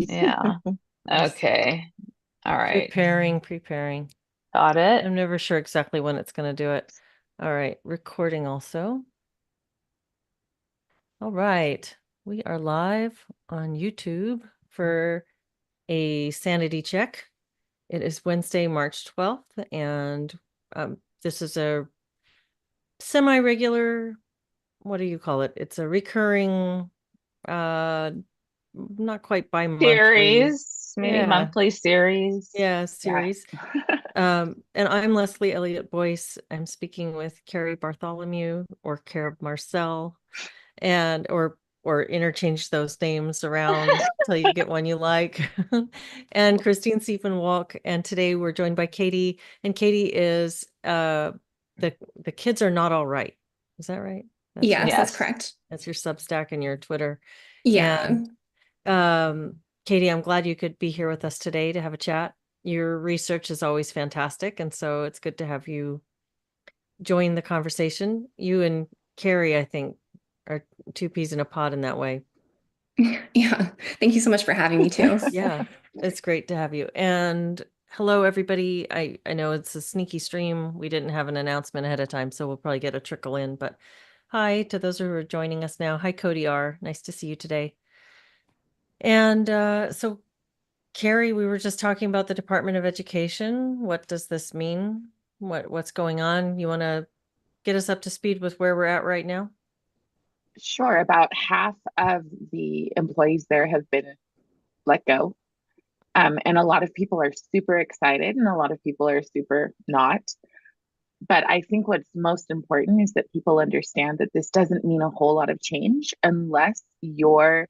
Yeah. I'm just Okay. All right. preparing. Got it. I'm never sure exactly when it's going to do it. All right, recording also. All right, we are live on YouTube for a sanity check. It is Wednesday, March 12th, and this is a semi-regular, what do you call it? It's a recurring, uh, not quite bi-monthly. Series, maybe Yeah, monthly series. yeah, Yeah. series. And I'm Leslie Elliott Boyce. I'm speaking with Cari Bartholomew or Cara Marcel, and or interchange those names around till you get one you like. And Christine Sefein-Wolk. And today we're joined by Katie. And Katie is the kids are not all right. Is that right? That's your Yes, that's Yes. correct. that's your Substack and your Twitter. Yeah. And Katie, I'm glad you could be here with us today to have a chat. Your research is always fantastic, and so it's good to have you join the conversation. You and Carrie, I think, are two peas in a pod in that way. Yeah. Thank you so much for having me too. Yeah, it's great to have you. And hello, everybody. I know it's a sneaky stream. We didn't have an announcement ahead of time, so we'll probably get a trickle in. But hi to those who are joining us now. Hi, Cody R. Nice to see you today. And so, Carrie, we were just talking about the Department of Education. What does this mean? What's going on? You want to get us up to speed with where we're at right now? Sure. About half of the employees there have been let go. And a lot of people are super excited and a lot of people are super not. But I think what's most important is that people understand that this doesn't mean a whole lot of change unless your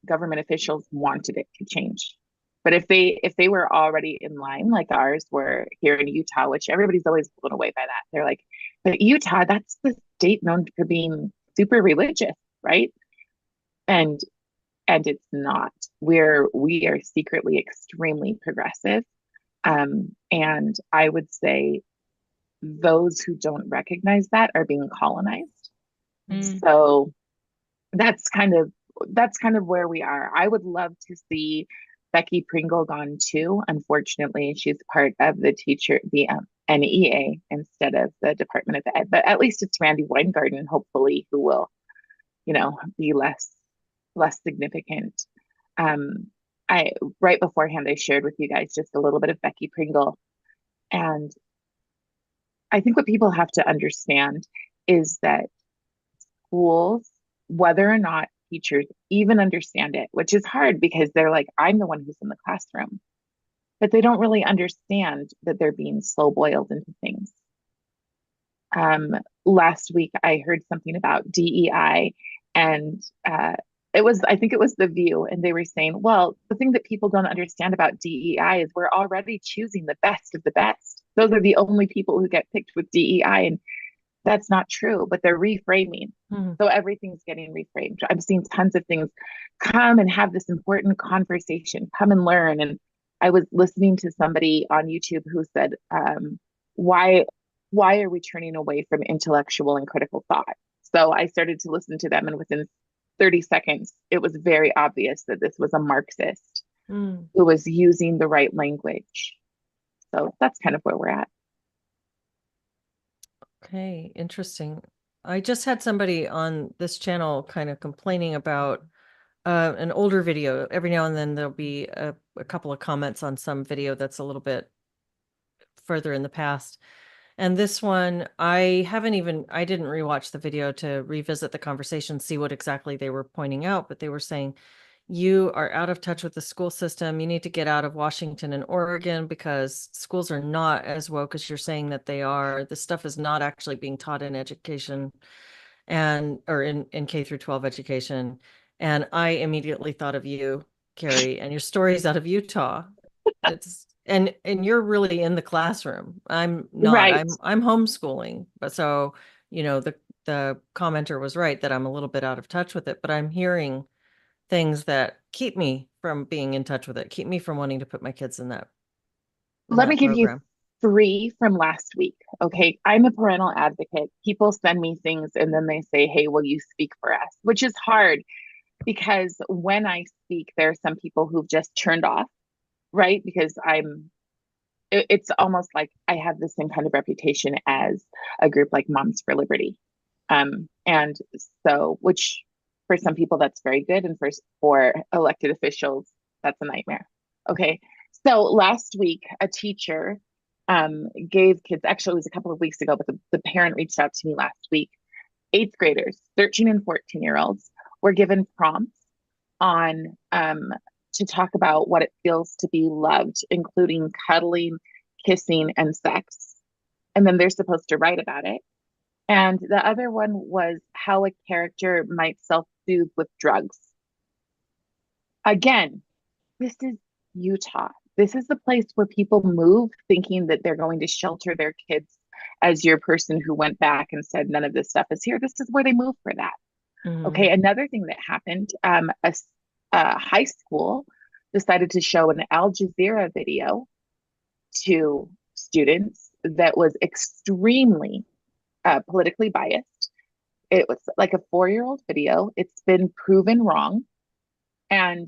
government officials wanted it to change. But if they were already in line like ours were here in Utah, which everybody's always blown away by that, they're like, but Utah, that's the state known for being super religious, right? And and it's not. We are secretly extremely progressive. And I would say those who don't recognize that are being colonized. Mm. So that's kind of that's kind of where we are. I would love to see Becky Pringle gone too. Unfortunately, she's part of the NEA instead of the Department of Ed. But at least it's Randy Weingarten, hopefully, who will, be less significant. Um, I right beforehand I shared with you guys just a little bit of Becky Pringle, and I think what people have to understand is that schools, whether or not teachers even understand it, which is hard because they're like, I'm the one who's in the classroom, but they don't really understand that they're being slow boiled into things. Last week, I heard something about DEI, and I think it was The View, and they were saying, well, the thing that people don't understand about DEI is we're already choosing the best of the best. Those are the only people who get picked with DEI, and that's not true, but they're reframing. Hmm. So everything's getting reframed. I've seen tons of things. Come and have this important conversation, come and learn. And I was listening to somebody on YouTube who said, why why are we turning away from intellectual and critical thought? So I started to listen to them, and within 30 seconds, it was very obvious that this was a Marxist Mm. who was using the right language. So that's kind of where we're at. Okay, interesting. I just had somebody on this channel kind of complaining about an older video. Every now and then there'll be a couple of comments on some video that's a little bit further in the past. And this one, I didn't rewatch the video to revisit the conversation, see what exactly they were pointing out, but they were saying, you are out of touch with the school system. You need to get out of Washington and Oregon because schools are not as woke as you're saying that they are. This stuff is not actually being taught in education or in K through 12 education. And I immediately thought of you, Carrie, and your stories out of Utah. And you're really in the classroom. I'm not. Right. I'm homeschooling. But so, the commenter was right that I'm a little bit out of touch with it, but I'm hearing things that keep me from being in touch with it, keep me from wanting to put my kids in Let me that give you program. three from last week. Okay. I'm a parental advocate. People send me things and then they say, hey, will you speak for us? Which is hard. because when I speak, there are some people who've just turned off, right? Because it's almost like I have the same kind of reputation as a group like Moms for Liberty. And so, which for some people that's very good, and for elected officials, that's a nightmare. Okay. So last week, a teacher gave kids, actually it was a couple of weeks ago, but the parent reached out to me last week. Eighth graders, 13 and 14-year-olds, were given prompts on to talk about what it feels to be loved, including cuddling, kissing, and sex. And then they're supposed to write about it. And the other one was how a character might self-soothe with drugs. Again, this is Utah. This is the place where people move thinking that they're going to shelter their kids as your person who went back and said none of this stuff is here. This is where they move for that. Mhm. Okay, another thing that happened, a high school decided to show an Al Jazeera video to students that was extremely politically biased. It was like a 4-year-old video. It's been proven wrong, and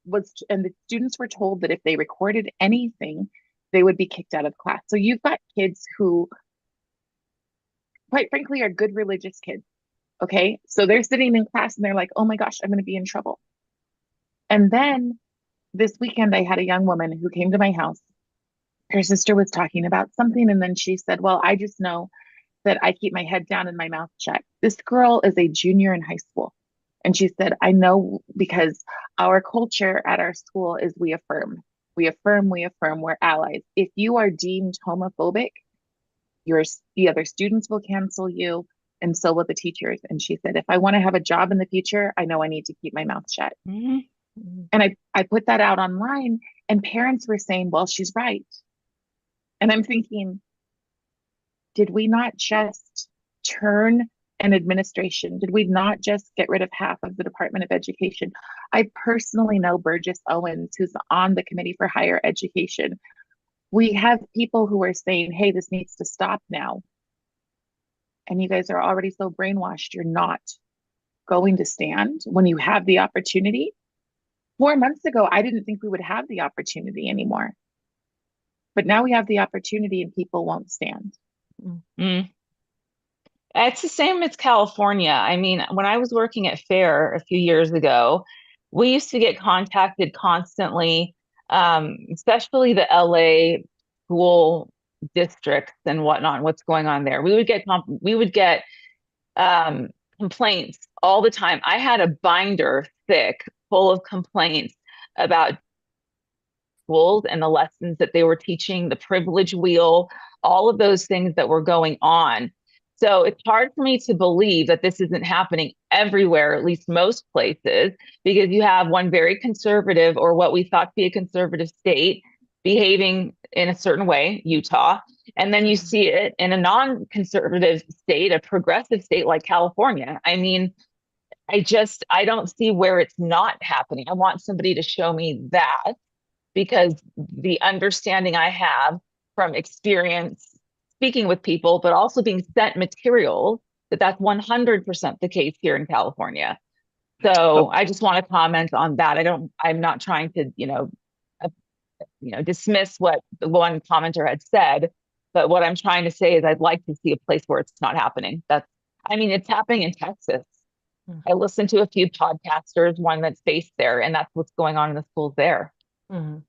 the students were told that if they recorded anything, they would be kicked out of class. So you've got kids who, quite frankly, are good religious kids. Okay, so they're sitting in class and they're like, "Oh my gosh, I'm going to be in trouble." And then this weekend, I had a young woman who came to my house. Her sister was talking about something, and then she said, "Well, I just know that I keep my head down and my mouth shut." This girl is a junior in high school. And she said, "I know because our culture at our school is we affirm. We affirm, we affirm, we're allies. If you are deemed homophobic, the other students will cancel you, and so will the teachers." And she said, "If I want to have a job in the future, I know I need to keep my mouth shut." Mhm. And I put that out online, and parents were saying, "Well, she's right." And I'm thinking, did we not just turn an administration? Did we not just get rid of half of the Department of Education? I personally know Burgess Owens, who's on the Committee for Higher Education. We have people who are saying, "Hey, this needs to stop now." And you guys are already so brainwashed, you're not going to stand when you have the opportunity. 4 months ago, I didn't think we would have the opportunity anymore. But now we have the opportunity and people won't stand. Mm. It's the same as California. I mean, when I was working at FAIR a few years ago, we used to get contacted constantly, especially the LA school districts and whatnot, and what's going on there. We would get complaints all the time. I had a binder thick full of complaints about schools and the lessons that they were teaching, the privilege wheel, all of those things that were going on. So it's hard for me to believe that this isn't happening everywhere, at least most places, because you have one very conservative, or what we thought to be a conservative state, behaving in a certain way, Utah. And then you see it in a non-conservative state, a progressive state like California. I mean, I don't see where it's not happening. I want somebody to show me that, because the understanding I have from experience speaking with people, but also being sent materials, that's 100% the case here in California. So I just want to comment on that. I'm not trying to, dismiss what the one commenter had said, but what I'm trying to say is I'd like to see a place where it's not happening. It's happening in Texas. I listened to a few podcasters, one that's based there, and that's what's going on in the schools there. Mhm.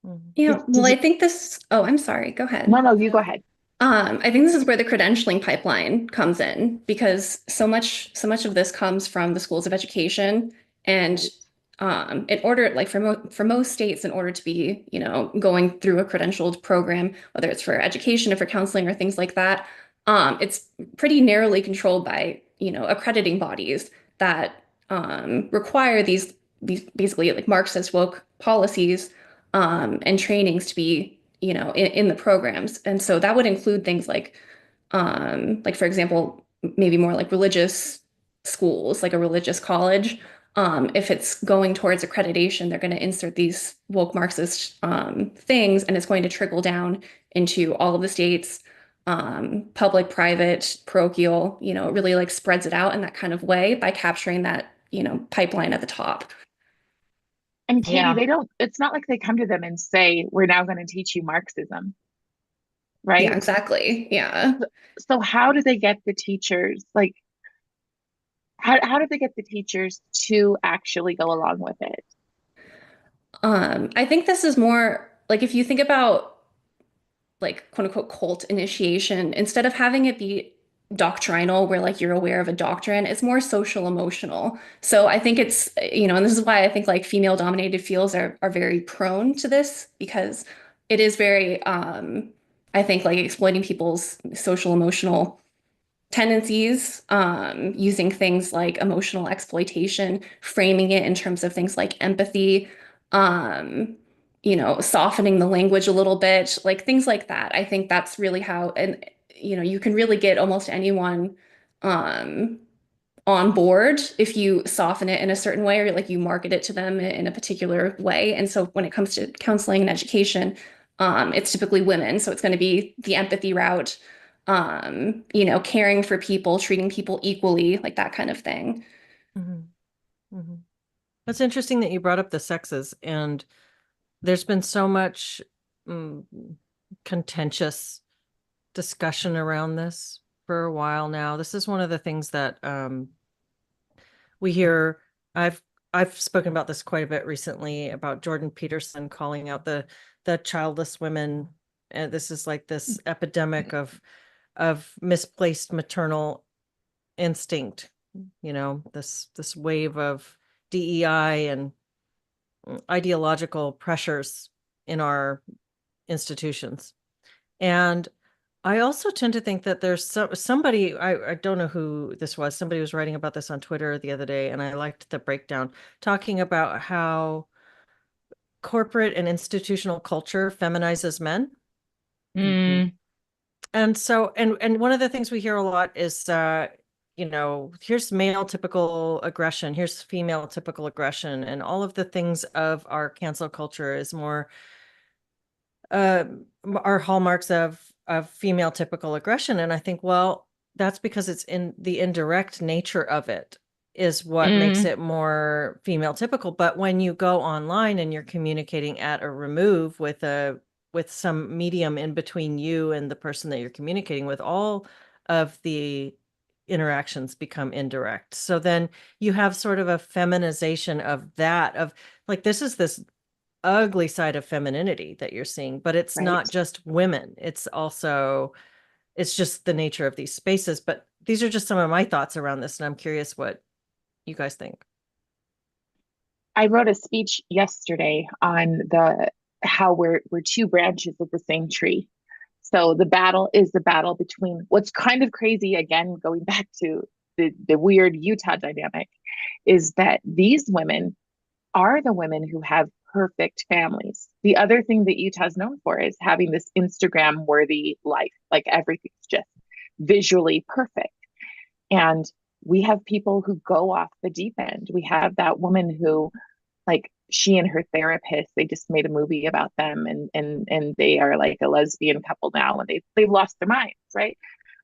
Mhm. Yeah, well, I think oh, I'm sorry, go ahead. No, you go ahead. I think this is where the credentialing pipeline comes in, because so much of this comes from the schools of education. And in order, like for most states, in order to be, going through a credentialed program, whether it's for education or for counseling or things like that, it's pretty narrowly controlled by, accrediting bodies that require these basically like Marxist woke policies and trainings to be, in the programs. And so that would include things like for example, maybe more like religious schools, like a religious college. If it's going towards accreditation, they're going to insert these woke Marxist things, and it's going to trickle down into all of the states, public, private, parochial. It really like spreads it out in that kind of way by capturing that pipeline at the top. And Katie, Yeah. it's not like they come to them and say, we're now going to teach you Marxism, Yeah, right? exactly. Yeah. So how do they get the teachers, like, how do they get the teachers to actually go along with it? I think this is more like if you think about like quote unquote cult initiation, instead of having it be doctrinal where like you're aware of a doctrine, it's more social emotional. So I think it's, and this is why I think like female dominated fields are very prone to this because it is very I think like exploiting people's social emotional tendencies, using things like emotional exploitation, framing it in terms of things like empathy, um, softening the language a little bit, like things like that. I think that's really how, and you can really get almost anyone um, on board if you soften it in a certain way or like you market it to them in a particular way. And so when it comes to counseling and education, it's typically women. So it's going to be the empathy route, caring for people, treating people equally, like that kind of thing. Mhm. Mhm. That's interesting that you brought up the sexes, and there's been so much mm, contentious discussion around this for a while now. This is one of the things that we hear. I've spoken about this quite a bit recently about Jordan Peterson calling out the childless women, and this is like this epidemic of misplaced maternal instinct, this wave of DEI and ideological pressures in our institutions. And I also tend to think that there's somebody, I don't know who this was, somebody was writing about this on Twitter the other day, and I liked the breakdown, talking about how corporate and institutional culture feminizes men. Mm. And so, and one of the things we hear a lot is, here's male typical aggression, here's female typical aggression, and all of the things of our cancel culture is more uh, are hallmarks of female typical aggression. And I think, well, that's because it's in the indirect nature of it is what makes Mm. it more female typical. But when you go online and you're communicating at a remove with some medium in between you and the person that you're communicating with, all of the interactions become indirect. So then you have sort of a feminization of that, of like, this ugly side of femininity that you're seeing, but it's Right. not just women. It's just the nature of these spaces. But these are just some of my thoughts around this, and I'm curious what you guys think. I wrote a speech yesterday on the how we're two branches of the same tree. So the battle is the battle between what's kind of crazy, again, going back to the weird Utah dynamic, is that these women are the women who have perfect families. The other thing that Utah's known for is having this Instagram worthy life, like everything's just visually perfect. And we have people who go off the deep end. We have that woman who, like, she and her therapist, they just made a movie about them, and they are like a lesbian couple now, and they've lost their minds, right?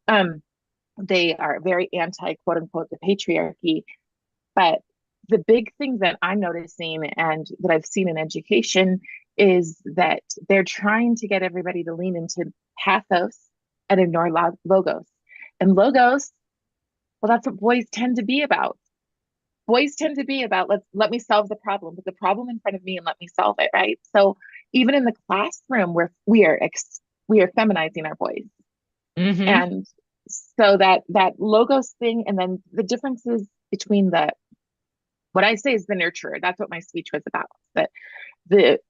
Um, they are very anti quote unquote the patriarchy. But the big thing that I'm noticing and that I've seen in education is that they're trying to get everybody to lean into pathos and ignore logos. And logos, well, that's what boys tend to be about. Boys tend to be about, let me solve the problem, put the problem in front of me and let me solve it, right? So even in the classroom, where we are feminizing our boys. Mm-hmm. And so that logos thing, and then the differences between the what I say is the nurturer. That's what my speech was about. That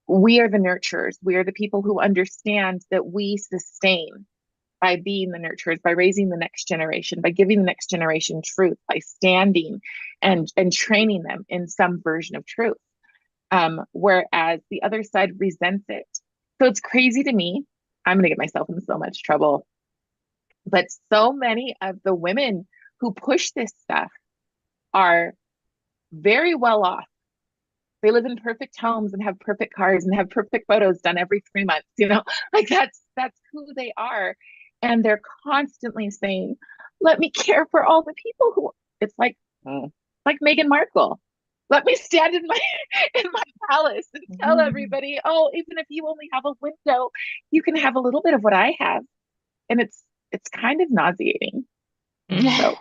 we are the nurturers. We are the people who understand that we sustain by being the nurturers, by raising the next generation, by giving the next generation truth, by standing and training them in some version of truth. Whereas the other side resents it. So it's crazy to me. I'm gonna get myself in so much trouble. But so many of the women who push this stuff are very well off. They live in perfect homes and have perfect cars and have perfect photos done every 3 months, like that's who they are. And they're constantly saying, let me care for all the people who, it's like, like Meghan Markle. Let me stand in my in my palace and tell everybody, oh, even if you only have a window, you can have a little bit of what I have. And it's kind of nauseating. So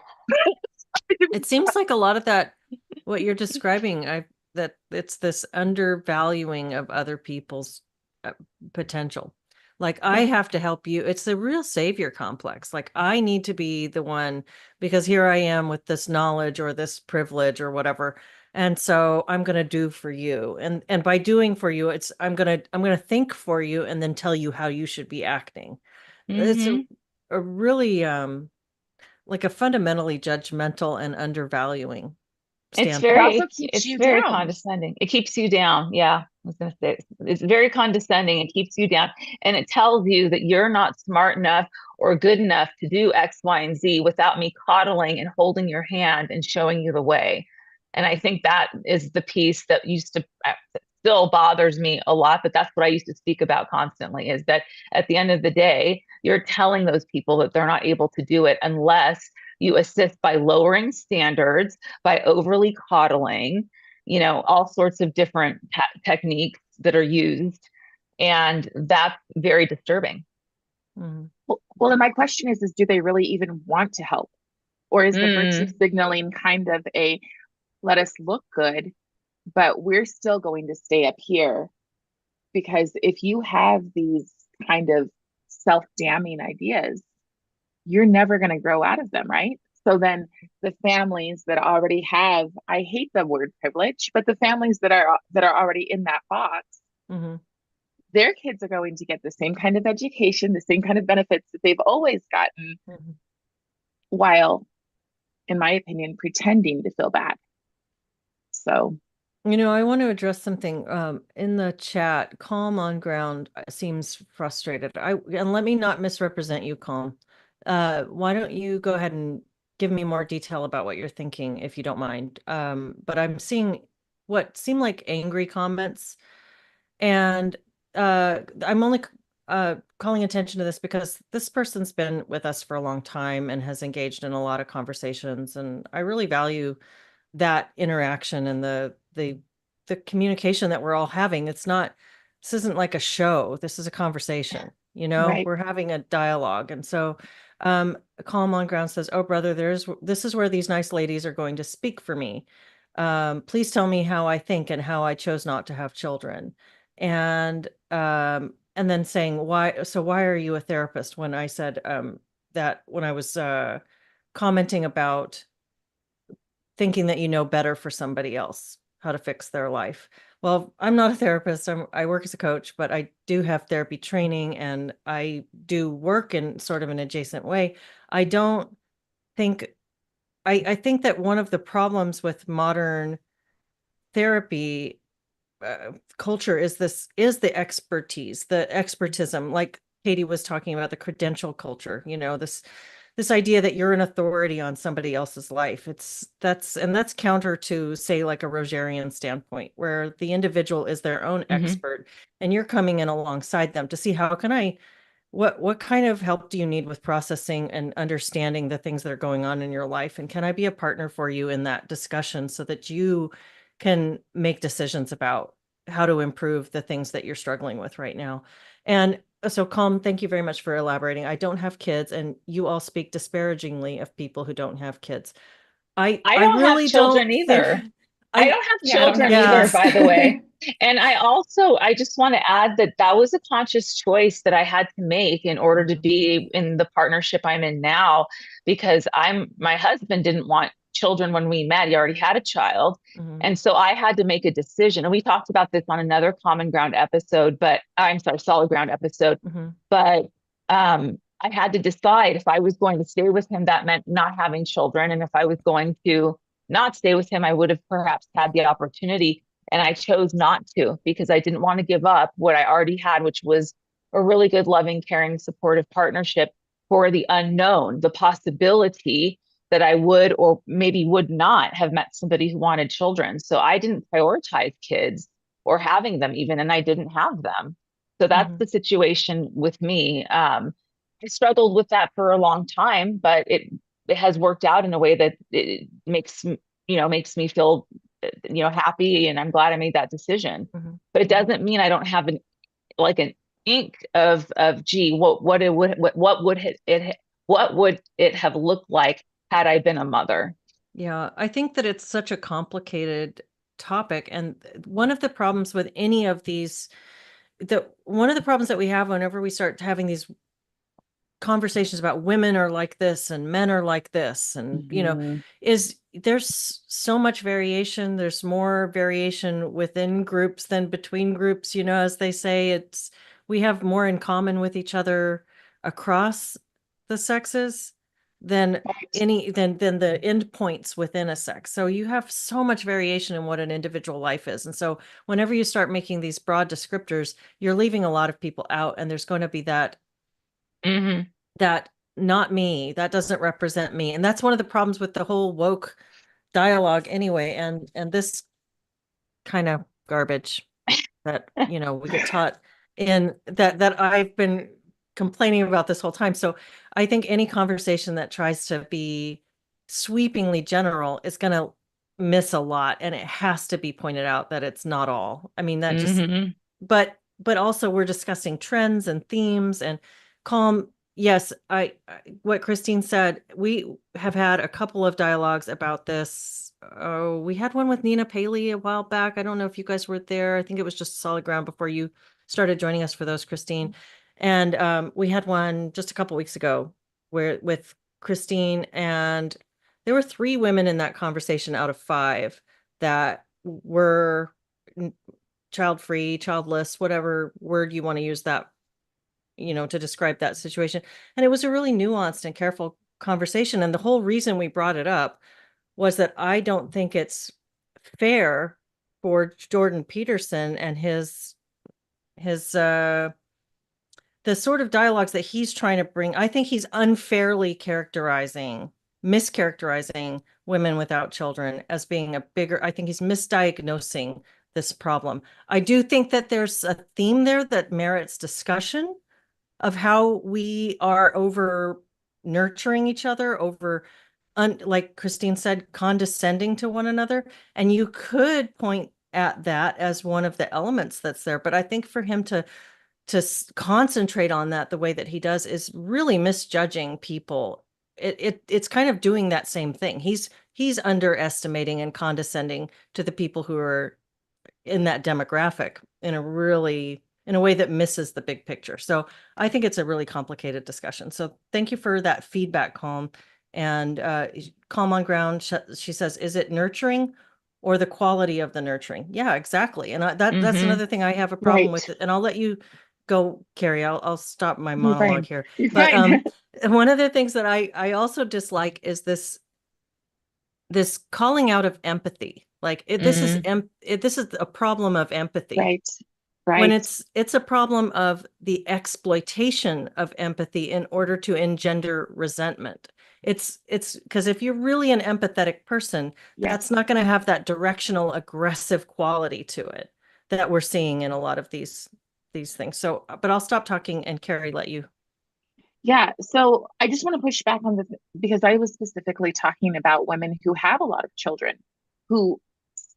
It seems like a lot of that, what you're describing, that it's this undervaluing of other people's potential. Like, I have to help you. It's a real savior complex. Like, I need to be the one because here I am with this knowledge or this privilege or whatever. And so I'm going to do for you. And by doing for you, I'm going to think for you and then tell you how you should be acting. It's a really like a fundamentally judgmental and undervaluing It's standpoint. it very, also keeps it's you very down. condescending. It keeps you down. Yeah, I was gonna say it's very condescending. It keeps you down, and it tells you that you're not smart enough or good enough to do X, Y, and Z without me coddling and holding your hand and showing you the way. And I think that is the piece that used to still bothers me a lot, but that's what I used to speak about constantly, is that at the end of the day, you're telling those people that they're not able to do it unless you assist by lowering standards, by overly coddling, all sorts of different techniques that are used. And that's very disturbing. Well, and my question is do they really even want to help? Or is the virtue Mm. signaling kind of a let us look good, but we're still going to stay up here? Because if you have these kind of self-damning ideas, you're never going to grow out of them, right? So then the families that already have, I hate the word privilege, but the families that are already in that box, their kids are going to get the same kind of education, the same kind of benefits that they've always gotten, while, in my opinion, pretending to feel bad. So, I want to address something in the chat. Calm on ground seems frustrated. And let me not misrepresent you, Calm. Why don't you go ahead and give me more detail about what you're thinking, if you don't mind. But I'm seeing what seem like angry comments, and I'm only calling attention to this because this person's been with us for a long time and has engaged in a lot of conversations, and I really value that interaction and the communication that we're all having. This isn't like a show. This is a conversation, right. we're having a dialogue. And so Calm on Ground says, oh brother, this is where these nice ladies are going to speak for me. Please tell me how I think and how I chose not to have children. And then saying, why are you a therapist? When I said that when I was commenting about thinking that you know better for somebody else how to fix their life. Well, I'm not a therapist. I work as a coach, but I do have therapy training and I do work in sort of an adjacent way. I think that one of the problems with modern therapy culture is the expertise, the expertism, like Katie was talking about, the credential culture, this idea that you're an authority on somebody else's life. That's counter to, say, like a Rogerian standpoint, where the individual is their own expert and you're coming in alongside them to see how can I, what kind of help do you need with processing and understanding the things that are going on in your life? And can I be a partner for you in that discussion so that you can make decisions about how to improve the things that you're struggling with right now? And so, Calm, thank you very much for elaborating. I don't have kids, and you all speak disparagingly of people who don't have kids. I don't really have children don't either. think I don't have Yeah, I don't children have either, kids. by the way. And I just want to add that was a conscious choice that I had to make in order to be in the partnership I'm in now, because my husband didn't want children when we met. He already had a child. And so I had to make a decision. And we talked about this on another Common Ground episode, but I'm sorry, Solid Ground episode. But I had to decide if I was going to stay with him, that meant not having children. And if I was going to not stay with him, I would have perhaps had the opportunity. And I chose not to, because I didn't want to give up what I already had, which was a really good, loving, caring, supportive partnership, for the unknown, the possibility that I would or maybe would not have met somebody who wanted children. So I didn't prioritize kids or having them even, and I didn't have them. So that's the situation with me. I struggled with that for a long time, but it has worked out in a way that it makes makes me feel, happy, and I'm glad I made that decision. Mhm. But it doesn't mean I don't have an ink of gee, what would it have looked like had I been a mother? Yeah, I think that it's such a complicated topic. And one of the problems with any of these, one of the problems that we have whenever we start having these conversations about women are like this and men are like this, and is there's so much variation. There's more variation within groups than between groups, as they say. We have more in common with each other across the sexes than than the end points within a sex. So you have so much variation in what an individual life is. And so whenever you start making these broad descriptors, you're leaving a lot of people out, and there's going to be that that not me, that doesn't represent me. And that's one of the problems with the whole woke dialogue anyway. And this kind of garbage that, we get taught in that I've been complaining about this whole time. So I think any conversation that tries to be sweepingly general is going to miss a lot. And it has to be pointed out that it's not all. I mean, that just, but also we're discussing trends and themes and calm. Yes, what Christine said, we have had a couple of dialogues about this. Oh, we had one with Nina Paley a while back. I don't know if you guys were there. I think it was just Solid Ground before you started joining us for those, Christine. And we had one just a couple weeks ago with Christine, and there were 3 women in that conversation out of 5 that were child-free, childless, whatever word you want to use that, to describe that situation. And it was a really nuanced and careful conversation. And the whole reason we brought it up was that I don't think it's fair for Jordan Peterson and the sort of dialogues that he's trying to bring. I think he's unfairly mischaracterizing women without children as being I think he's misdiagnosing this problem. I do think that there's a theme there that merits discussion of how we are over nurturing each other, like Christine said, condescending to one another. And you could point at that as one of the elements that's there. But I think for him to concentrate on that the way that he does is really misjudging people. It's kind of doing that same thing. He's underestimating and condescending to the people who are in that demographic in a way that misses the big picture. So I think it's a really complicated discussion. So thank you for that feedback, Calm. And Calm on Ground, she says, is it nurturing or the quality of the nurturing? Yeah, exactly. And that's another thing I have a problem with it. And I'll let you go, Cari. I'll stop my monologue here. But one of the things that I also dislike is this calling out of empathy. Like this is a problem of empathy. Right. When it's a problem of the exploitation of empathy in order to engender resentment. It's because if you're really an empathetic person, that's not going to have that directional aggressive quality to it that we're seeing in a lot of these things. So, but I'll stop talking and Cari, let you. Yeah. So I just want to push back on this because I was specifically talking about women who have a lot of children who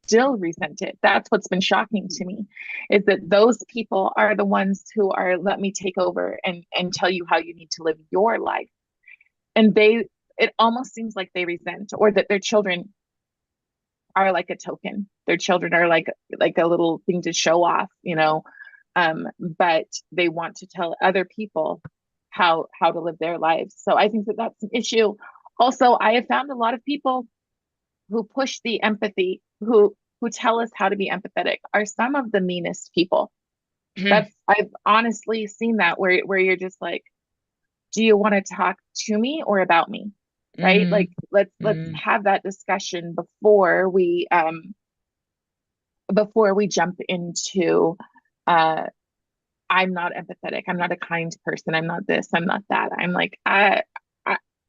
still resent it. That's what's been shocking to me, is that those people are the ones who are, let me take over and tell you how you need to live your life. And it almost seems like they resent, or that their children are like a token. Their children are like a little thing to show off, but they want to tell other people how to live their lives. So I think that that's an issue. Also, I have found a lot of people who push the empathy, who tell us how to be empathetic, are some of the meanest people. I've honestly seen that where you're just like, do you want to talk to me or about me? Right? Like let's have that discussion before we jump into I'm not empathetic, I'm not a kind person, I'm not this, I'm not that. I'm like, I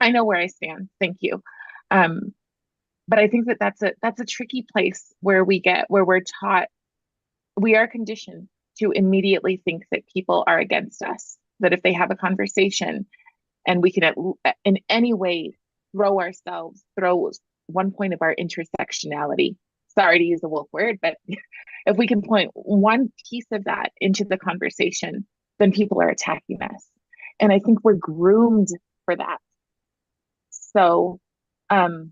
know where I stand. Thank you. But I think that that's a tricky place where we're taught, we are conditioned to immediately think that people are against us, that if they have a conversation and we can in any way throw one point of our intersectionality. Sorry to use a wolf word, but if we can point one piece of that into the conversation, then people are attacking us. And I think we're groomed for that. So, can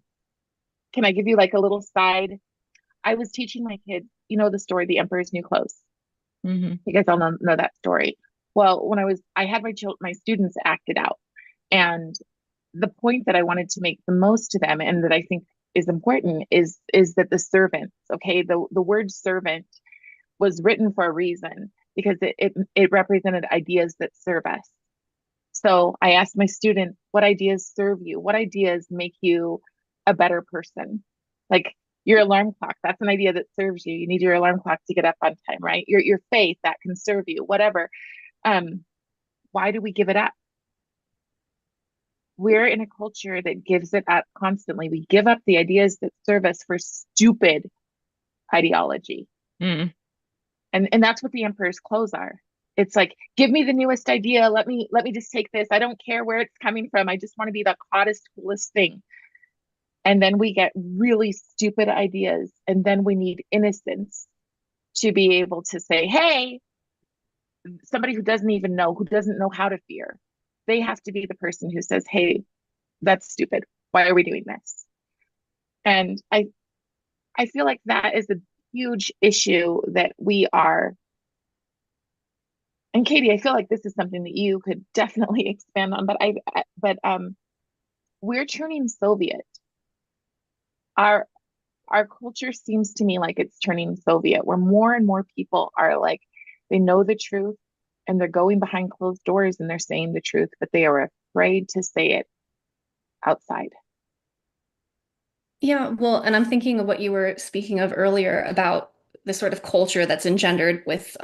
I give you like a little side? I was teaching my kids, you know, the story, The Emperor's New Clothes. Mm-hmm. You guys all know that story. Well, I had my students act it out. And the point that I wanted to make the most to them and that I think is important is that the servants, okay, the word servant was written for a reason because it represented ideas that serve us. So I asked my students, what ideas serve you? What ideas make you a better person? Like your alarm clock, that's an idea that serves you. You need your alarm clock to get up on time, right? Your faith, that can serve you, whatever. Why do we give it up? We're in a culture that gives it up constantly. We give up the ideas that serve us for stupid ideology. Mm. And that's what the emperor's clothes are. It's like, give me the newest idea. Let me just take this. I don't care where it's coming from. I just want to be the hottest, coolest thing. And then we get really stupid ideas. And then we need innocence to be able to say, hey, somebody who doesn't know how to fear, they have to be the person who says, hey, that's stupid. Why are we doing this? And I feel like that is a huge issue that we are. And Katie, I feel like this is something that you could definitely expand on, but we're turning Soviet. Our culture seems to me like it's turning Soviet, where more and more people are like, they know the truth and they're going behind closed doors and they're saying the truth, but they are afraid to say it outside. Yeah, well, and I'm thinking of what you were speaking of earlier about the sort of culture that's engendered with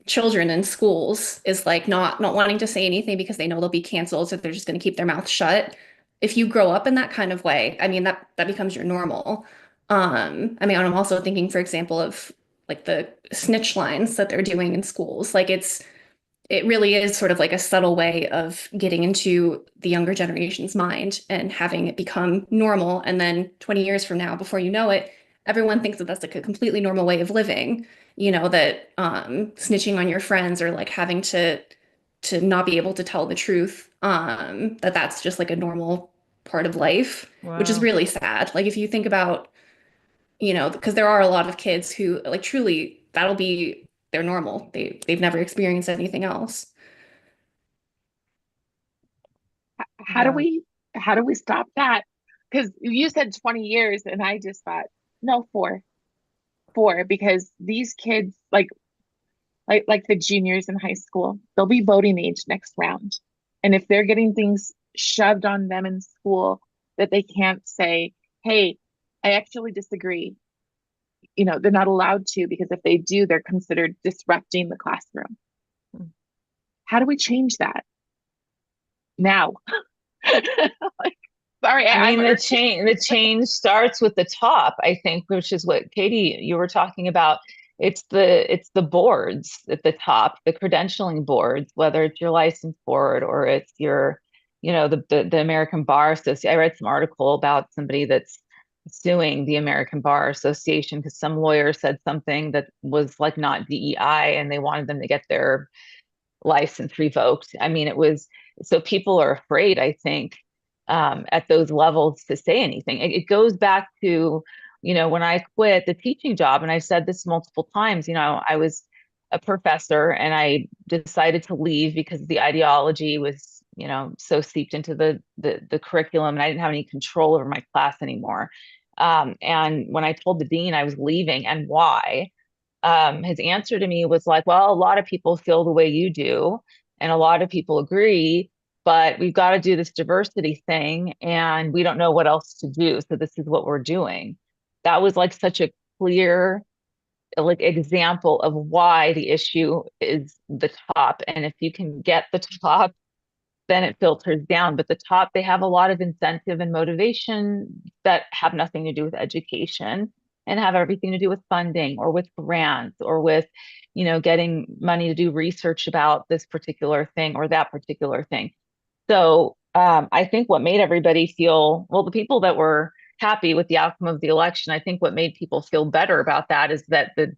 children in schools is like not wanting to say anything because they know they'll be canceled, so they're just going to keep their mouth shut. If you grow up in that kind of way, I mean that becomes your normal. I mean, I'm also thinking, for example, of like the snitch lines that they're doing in schools. Like it really is sort of like a subtle way of getting into the younger generation's mind and having it become normal. And then 20 years from now, before you know it, everyone thinks that that's like a completely normal way of living, you know, that snitching on your friends or like having to not be able to tell the truth, that's just like a normal part of life, which is Wow. really sad. Like if you think about, you know, because there are a lot of kids who like truly that'll be their normal. They've never experienced anything else. How do Yeah. we stop that? Because you said 20 years and I just thought, no, four, because these kids like the juniors in high school, they'll be voting age next round. And if they're getting things shoved on them in school that they can't say, hey, I actually disagree, you know, they're not allowed to, because if they do, they're considered disrupting the classroom. Hmm. How do we change that now? Like, sorry, I mean, I'm the change starts with the top, I think, which is what Katie, you were talking about. It's the boards at the top, the credentialing boards, whether it's your license board or it's your, you know, the American Bar Association. I read some article about somebody that's suing the American Bar Association because some lawyer said something that was like not DEI and they wanted them to get their license revoked. I mean, it was, so people are afraid, I think, at those levels to say anything. It goes back to, you know, when I quit the teaching job, and I've said this multiple times, you know, I was a professor and I decided to leave because the ideology was, you know, so seeped into the curriculum and I didn't have any control over my class anymore. And when I told the dean I was leaving and why, his answer to me was like, well, a lot of people feel the way you do, and a lot of people agree, but we've got to do this diversity thing, and we don't know what else to do. So this is what we're doing. That was like such a clear like example of why the issue is the top. And if you can get the top, then it filters down. But the top, they have a lot of incentive and motivation that have nothing to do with education and have everything to do with funding or with grants or with, you know, getting money to do research about this particular thing or that particular thing. So I think what made everybody feel, well, the people that were happy with the outcome of the election. I think what made people feel better about that is that that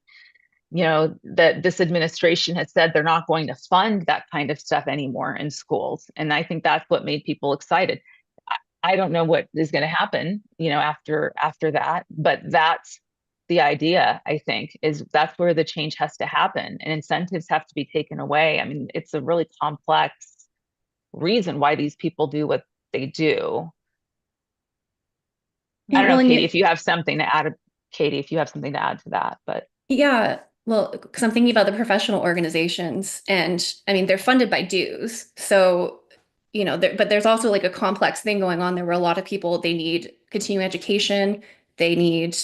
this administration has said they're not going to fund that kind of stuff anymore in schools. And I think that's what made people excited. I don't know what is going to happen, after that, but that's the idea, I think, is that's where the change has to happen and incentives have to be taken away. I mean, it's a really complex reason why these people do what they do. I don't know, Well, and Katie, if you have something to add, to that, but yeah, well, because I'm thinking about the professional organizations, and I mean, they're funded by dues. So, but there's also like a complex thing going on there where a lot of people, they need continuing education, they need,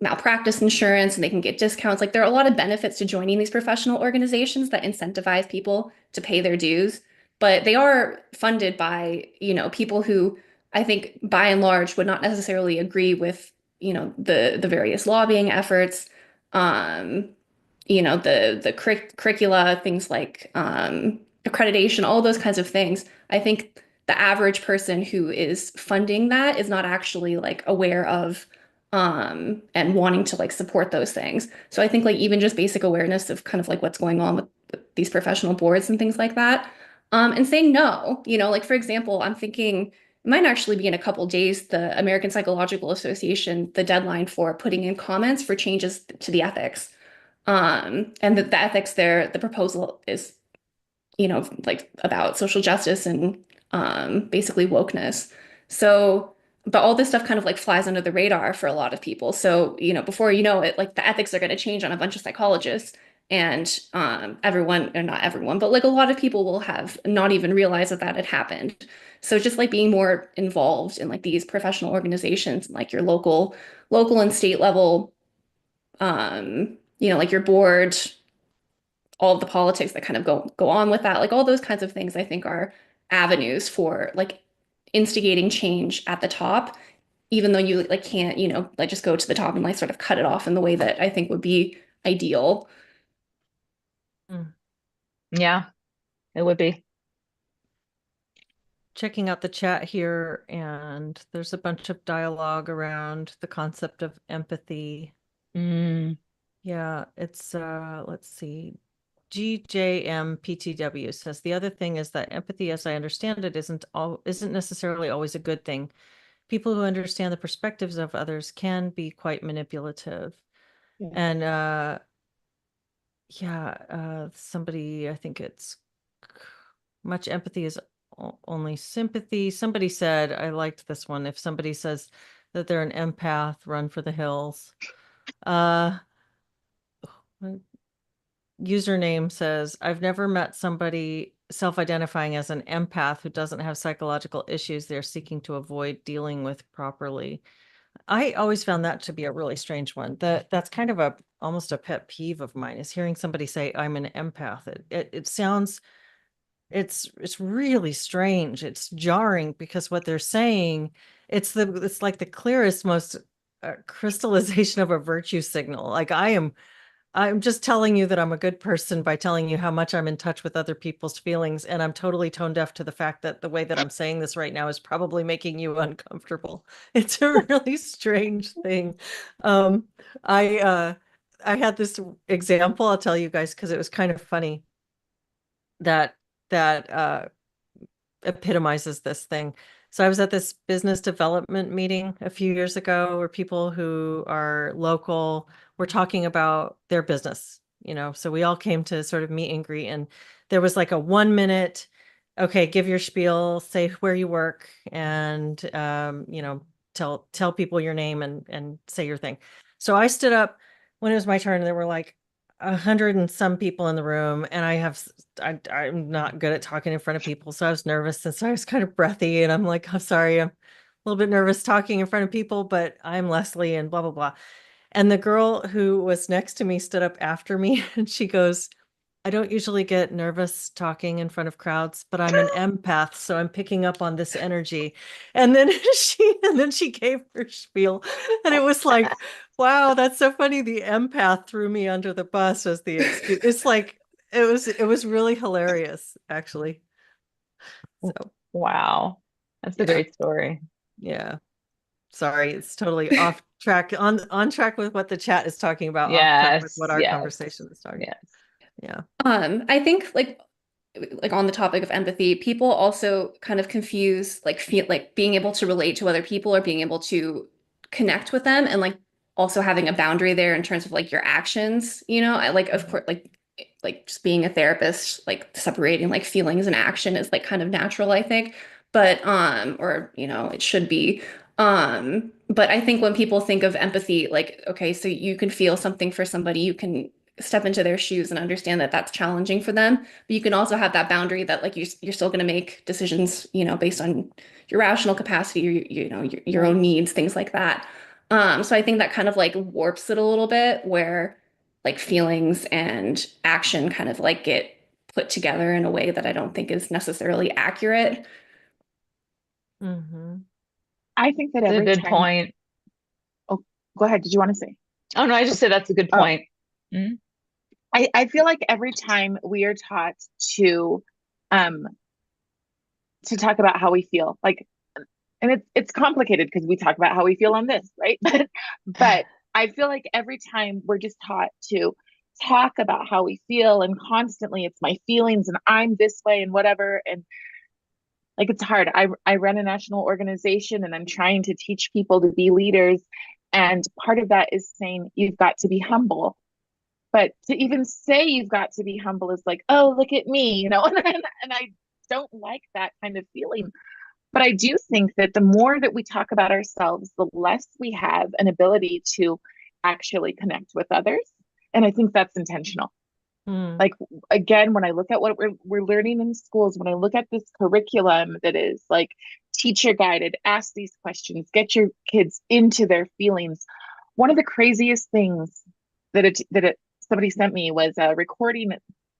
malpractice insurance, and they can get discounts. Like there are a lot of benefits to joining these professional organizations that incentivize people to pay their dues, but they are funded by, people who I think by and large would not necessarily agree with, the various lobbying efforts, um, the curricula, things like accreditation, all those kinds of things. I think the average person who is funding that is not actually like aware of and wanting to like support those things. So I think like even just basic awareness of kind of like what's going on with these professional boards and things like that. And saying no, like for example, I'm thinking it might actually be in a couple days, the American Psychological Association, the deadline for putting in comments for changes to the ethics. And the ethics there, the proposal is, like about social justice and basically wokeness. So, but all this stuff kind of like flies under the radar for a lot of people. So, before you know it, like the ethics are going to change on a bunch of psychologists. And everyone, or not everyone, but like a lot of people will have not even realized that that had happened. So just like being more involved in like these professional organizations, like your local and state level, like your board, all of the politics that kind of go on with that, like all those kinds of things, I think are avenues for like instigating change at the top, even though you like can't, like just go to the top and like sort of cut it off in the way that I think would be ideal. yeah, it would be. Checking out the chat here, and there's a bunch of dialogue around the concept of empathy. Yeah, it's let's see. GJMPTW says the other thing is that empathy, as I understand it, isn't necessarily always a good thing. People who understand the perspectives of others can be quite manipulative. Yeah. And somebody, I think it's much empathy is only sympathy. Somebody said, I liked this one. If somebody says that they're an empath, run for the hills. Username says, I've never met somebody self-identifying as an empath who doesn't have psychological issues they're seeking to avoid dealing with properly. I always found that to be a really strange one. That's kind of almost a pet peeve of mine, is hearing somebody say I'm an empath. It sounds, it's really strange. It's jarring because what they're saying, it's like the clearest, most crystallization of a virtue signal. Like I'm just telling you that I'm a good person by telling you how much I'm in touch with other people's feelings. And I'm totally tone deaf to the fact that the way that I'm saying this right now is probably making you uncomfortable. It's a really strange thing. I had this example, I'll tell you guys, because it was kind of funny that epitomizes this thing. So I was at this business development meeting a few years ago where people who are local were talking about their business, so we all came to sort of meet and greet, and there was like a 1 minute, okay, give your spiel, say where you work, and tell people your name and say your thing. So I stood up when it was my turn, and there were like 100 and some people in the room, and I'm not good at talking in front of people, so I was nervous, and so I was kind of breathy, and I'm like, I'm sorry, I'm a little bit nervous talking in front of people, but I'm Leslie and blah blah blah. And the girl who was next to me stood up after me, and she goes, I don't usually get nervous talking in front of crowds, but I'm an empath, so I'm picking up on this energy. And then she gave her spiel, and it was like, wow, that's so funny. The empath threw me under the bus as the excuse. It's like it was really hilarious, actually. So Wow, that's a great story. yeah. Sorry, it's totally off track, on track with what the chat is talking about, off track with Yes, what our yes, conversation is talking. yes. Yeah. I think like on the topic of empathy, people also kind of confuse like feel like being able to relate to other people or being able to connect with them and like also having a boundary there in terms of like your actions, you know, I like of course like just being a therapist, like separating like feelings and action is like kind of natural, I think. But or you know, it should be. But I think when people think of empathy, like, okay, so you can feel something for somebody, you can step into their shoes and understand that that's challenging for them, but you can also have that boundary that like you're still going to make decisions, you know, based on your rational capacity, you know, your own needs, things like that. So I think that kind of like warps it a little bit where like feelings and action kind of like get put together in a way that I don't think is necessarily accurate. Mm-hmm. I think that That's a every good time, point. oh, go ahead. Did you want to say? Oh no, I just said that's a good Oh, point. Mhm. I feel like every time we are taught um to talk about how we feel, like, and it's complicated because we talk about how we feel on this, right? But I feel like every time we're just taught to talk about how we feel, and constantly it's my feelings and I'm this way and whatever, and like it's hard. I run a national organization and I'm trying to teach people to be leaders, and part of that is saying you've got to be humble. But to even say you've got to be humble is like, oh, look at me, you know, and I don't like that kind of feeling. But I do think that the more that we talk about ourselves, the less we have an ability to actually connect with others. And I think that's intentional. Mm. Like, again, when I look at what we're learning in schools, when I look at this curriculum that is like teacher guided, ask these questions, get your kids into their feelings. One of the craziest things somebody sent me was a recording.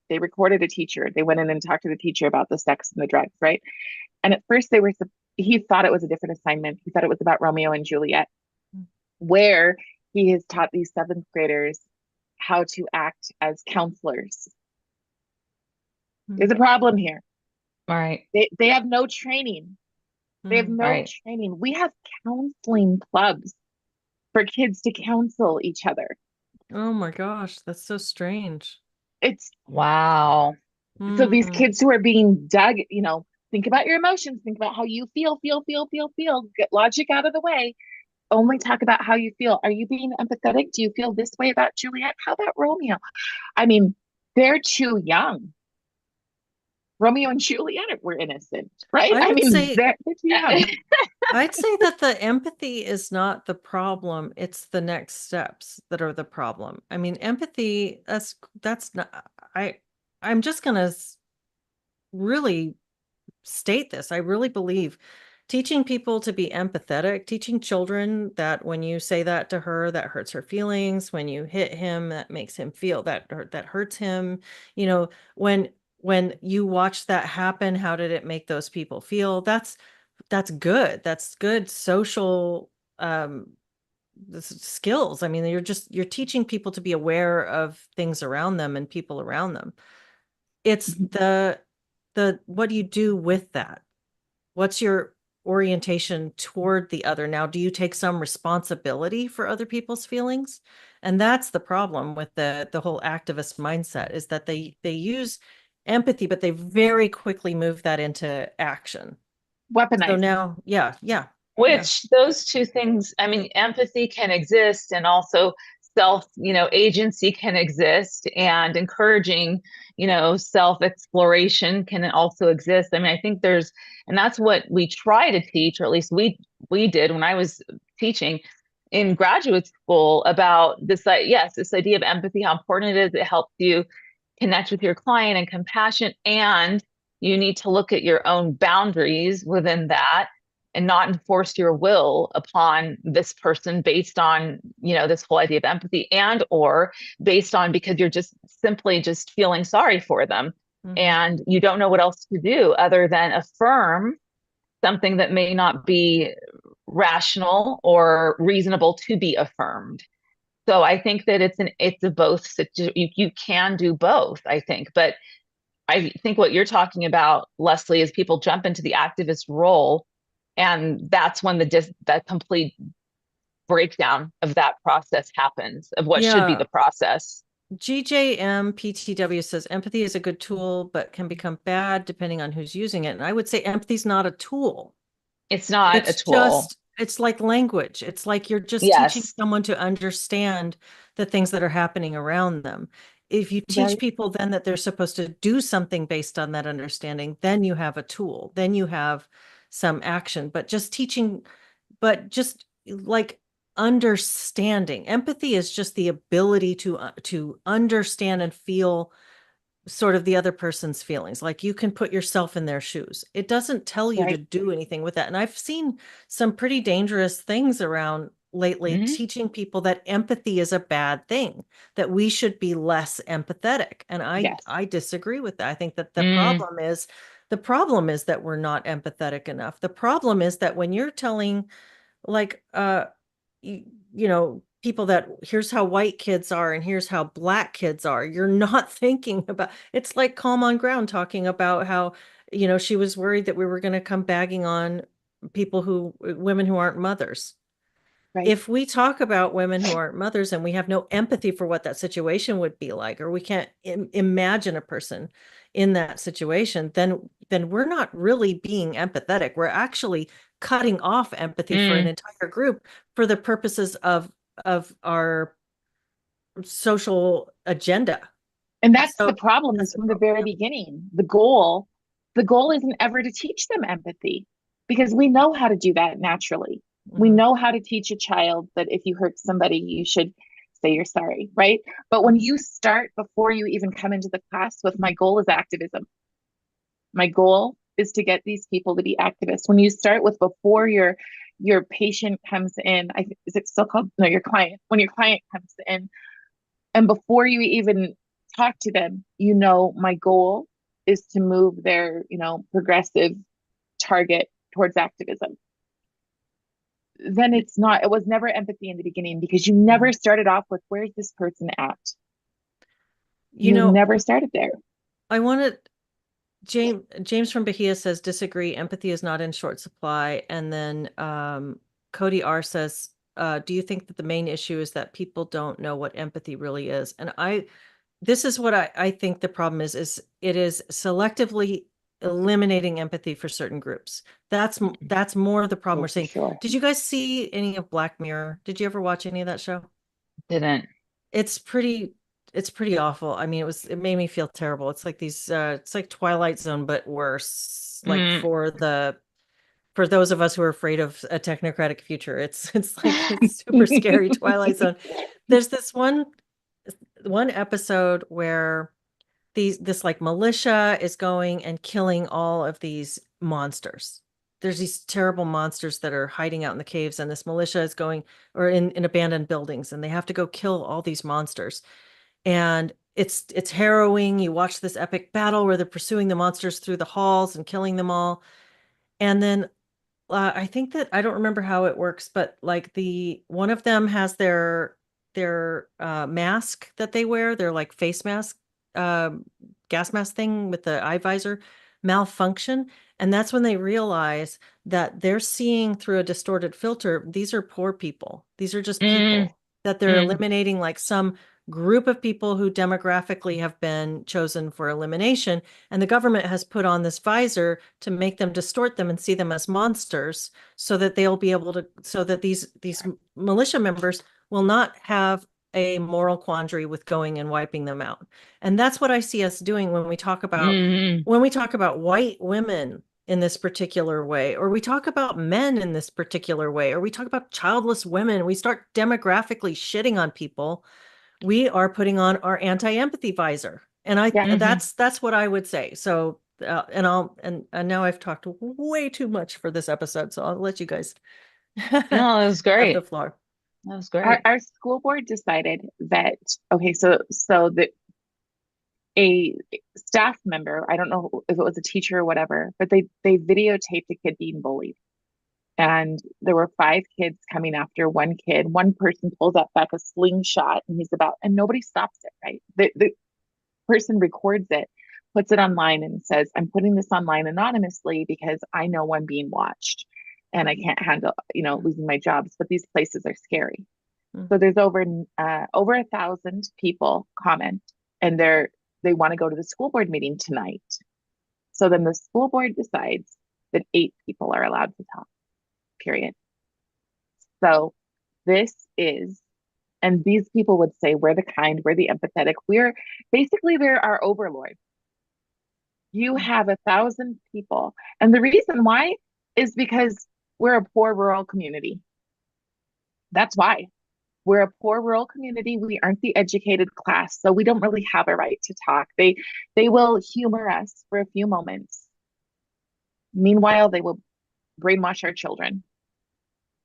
They recorded a teacher. They went in and talked to the teacher about the sex and the drugs, right? And at first he thought it was a different assignment. He thought it was about Romeo and Juliet, where he has taught these seventh graders how to act as counselors. There's a problem here. All right. They have no training. They have no Right. training. We have counseling clubs for kids to counsel each other. Oh my gosh, that's so strange. It's Wow. so these Mm. kids who are being dug, you know, think about your emotions, think about how you feel, get logic out of the way. Only talk about how you feel. Are you being empathetic? Do you feel this way about Juliet? How about Romeo? I mean, they're too young. Romeo and Juliet were innocent, right? I I would mean, say they're too young. I'd say that the empathy is not the problem, it's the next steps that are the problem. I mean, empathy, that's not I'm just gonna really state this. I really believe teaching people to be empathetic, teaching children that when you say that to her, that hurts her feelings, when you hit him, that makes him feel that hurts him, you know, when you watch that happen, how did it make those people feel? That's good. That's good social skills. I mean, you're teaching people to be aware of things around them and people around them. It's the what do you do with that? What's your orientation toward the other? Now, do you take some responsibility for other people's feelings? And that's the problem with the whole activist mindset, is that they use empathy, but they very quickly move that into action. So Weaponized. now, yeah. Which those two things, I mean, empathy can exist and also self, agency can exist, and encouraging, self exploration can also exist. I mean, I think and that's what we try to teach, or at least we did when I was teaching in graduate school, about this, yes, this idea of empathy, how important it is. It helps you connect with your client and compassion, and you need to look at your own boundaries within that and not enforce your will upon this person based on, this whole idea of empathy, and or based on because you're just simply just feeling sorry for them. Mhm. And you don't know what else to do other than affirm something that may not be rational or reasonable to be affirmed. So I think that it's a both. You can do both, I think. But I think what you're talking about, Leslie, is people jump into the activist role And that's when the complete breakdown of that process happens, of what should be Yeah. the process. GJMPTW says empathy is a good tool, but can become bad depending on who's using it. And I would say empathy is not a tool. It's not a It's tool. just, it's like language. It's like you're just teaching Yes. someone to understand the things that are happening around them. If you teach Right. people then that they're supposed to do something based on that understanding, then you have a tool, then you have some action. But just teaching, but just like understanding, empathy is just the ability to understand and feel sort of the other person's feelings. Like you can put yourself in their shoes. It doesn't tell you to Right. do anything with that. And I've seen some pretty dangerous things around lately, Mhm. teaching people that empathy is a bad thing, that we should be less empathetic. And Yes. I disagree with that. I think that Mm. the problem is that we're not empathetic enough. The problem is that when you're telling like you, you know, people that here's how white kids are and here's how black kids are, you're not thinking about, it's like Calm on Ground talking about how, you know, she was worried that we were going to come bagging on women who aren't mothers. Right. If we talk about women who aren't mothers and we have no empathy for what that situation would be like, or we can't imagine a person in that situation, then we're not really being empathetic. We're actually cutting off empathy for an Mm. entire group for the purposes of our social agenda. And that's the So problem that's is the from the problem. very Yeah. beginning. The goal isn't ever to teach them empathy because we know how to do that naturally. We Mhm. know how to teach a child that if you hurt somebody, you should say you're sorry, right? But when you start before you even come into the class with my goal is activism, my goal is to get these people to be activists. When you start with before your patient comes in, is it still called no, your client? When your client comes in, and before you even talk to them, my goal is to move their, progressive target towards activism. Then it was never empathy in the beginning because you Yeah. never started off with where's this person at? You You know, never started there. I wanted James from Bahia says disagree. Empathy is not in short supply. And then Cody R says, do you think that the main issue is that people don't know what empathy really is? And this is what I think the problem is it is selectively eliminating empathy for certain groups. That's more the problem Oh, we're for seeing. sure. Did you guys see any of Black Mirror? Did you ever watch any of that show? Didn't. It's pretty it's pretty awful. I mean, it made me feel terrible. It's like it's like Twilight Zone but worse. Like Mm. for those of us who are afraid of a technocratic future. It's like it's super scary Twilight Zone. There's this one episode where this like militia is going and killing all of these monsters. There's these terrible monsters that are hiding out in the caves, and this militia is going or in abandoned buildings, and they have to go kill all these monsters. And it's harrowing. You watch this epic battle where they're pursuing the monsters through the halls and killing them all. And then I think that I don't remember how it works, but like the one of them has their mask that they wear, their like face mask, um, gas mask thing with the eye visor malfunction, and that's when they realize that they're seeing through a distorted filter. These are poor people. These are just Mm. people that they're Mm. eliminating, like some group of people who demographically have been chosen for elimination, and the government has put on this visor to make them distort them and see them as monsters so that they'll be able to so that these militia members will not have a moral quandary with going and wiping them out. And that's what I see us doing Mm. when we talk about white women in this particular way, or we talk about men in this particular way, or we talk about childless women. We start demographically shitting on people. We are putting on our anti-empathy visor. And Yeah. Mhm. that's what I would say. So and now I've talked way too much for this episode, so I'll let you guys No, that was have the great. floor. That was Our, great. our school board decided that, okay, so the a staff member, I don't know if it was a teacher or whatever, but they videotaped a kid being bullied. And there were five kids coming after one kid. One person pulls up back a slingshot and nobody stops it, right? The person records it, puts it online and says, I'm putting this online anonymously because I know I'm being watched. and I can't handle, losing my jobs, but these places are scary. Mhm. So there's over 1,000 people comment, and they want to go to the school board meeting tonight. So then the school board decides that 8 people are allowed to talk, period. So this is, and these people would say, we're the kind, we're the empathetic, they're our overlord. You have 1,000 people. And the reason why is because we're a poor rural community. That's why. We're a poor rural community. We aren't the educated class, so we don't really have a right to talk. They will humor us for a few moments. Meanwhile, they will brainwash our children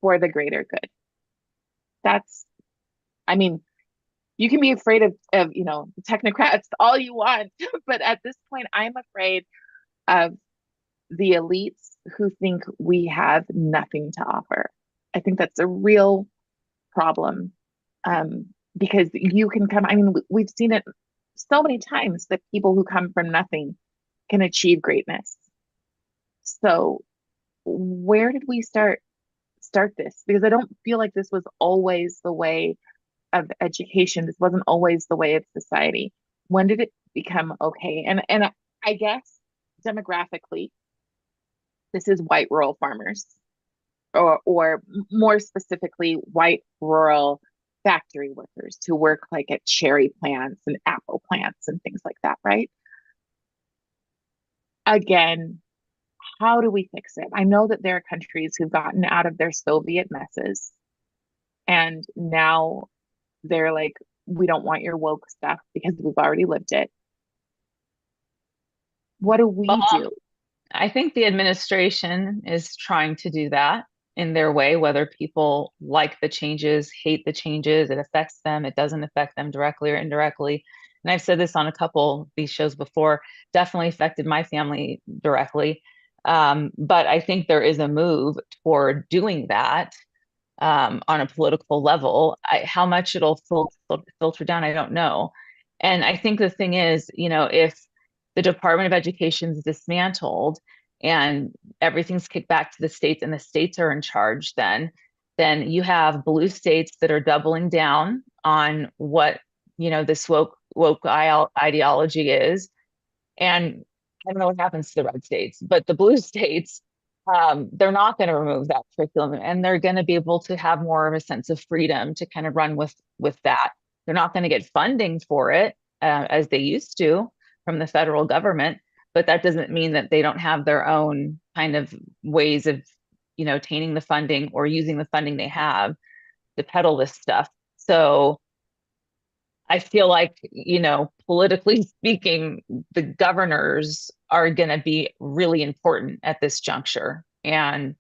for the greater good. I mean, you can be afraid of the technocrats all you want, but at this point, I'm afraid of the elites who think we have nothing to offer. I think that's a real problem, because you can come, we've seen it so many times that people who come from nothing can achieve greatness. So where did we start this? Because I don't feel like this was always the way of education. This wasn't always the way of society. When did it become okay? And I guess demographically, this is white rural farmers, or more specifically, white rural factory workers who work like at cherry plants and apple plants and things like that, right? Again, how do we fix it? I know that there are countries who've gotten out of their Soviet messes, and now they're like, we don't want your woke stuff because we've already lived it. What do we do? I think the administration is trying to do that in their way, whether people like the changes, hate the changes, it affects them, it doesn't affect them directly or indirectly. And I've said this on a couple of these shows before, definitely affected my family directly. But I think there is a move toward doing that on a political level. How much it'll filter down, I don't know. And I think the thing is, if the Department of Education is dismantled and everything's kicked back to the states and the states are in charge, then you have blue states that are doubling down on what this woke ideology is. And I don't know what happens to the red states, but the blue states, they're not going to remove that curriculum, and they're going to be able to have more of a sense of freedom to kind of run with that. They're not going to get funding for it as they used to from the federal government, but that doesn't mean that they don't have their own kind of ways of attaining the funding or using the funding they have to peddle this stuff. So I feel like, politically speaking, the governors are going to be really important at this juncture. And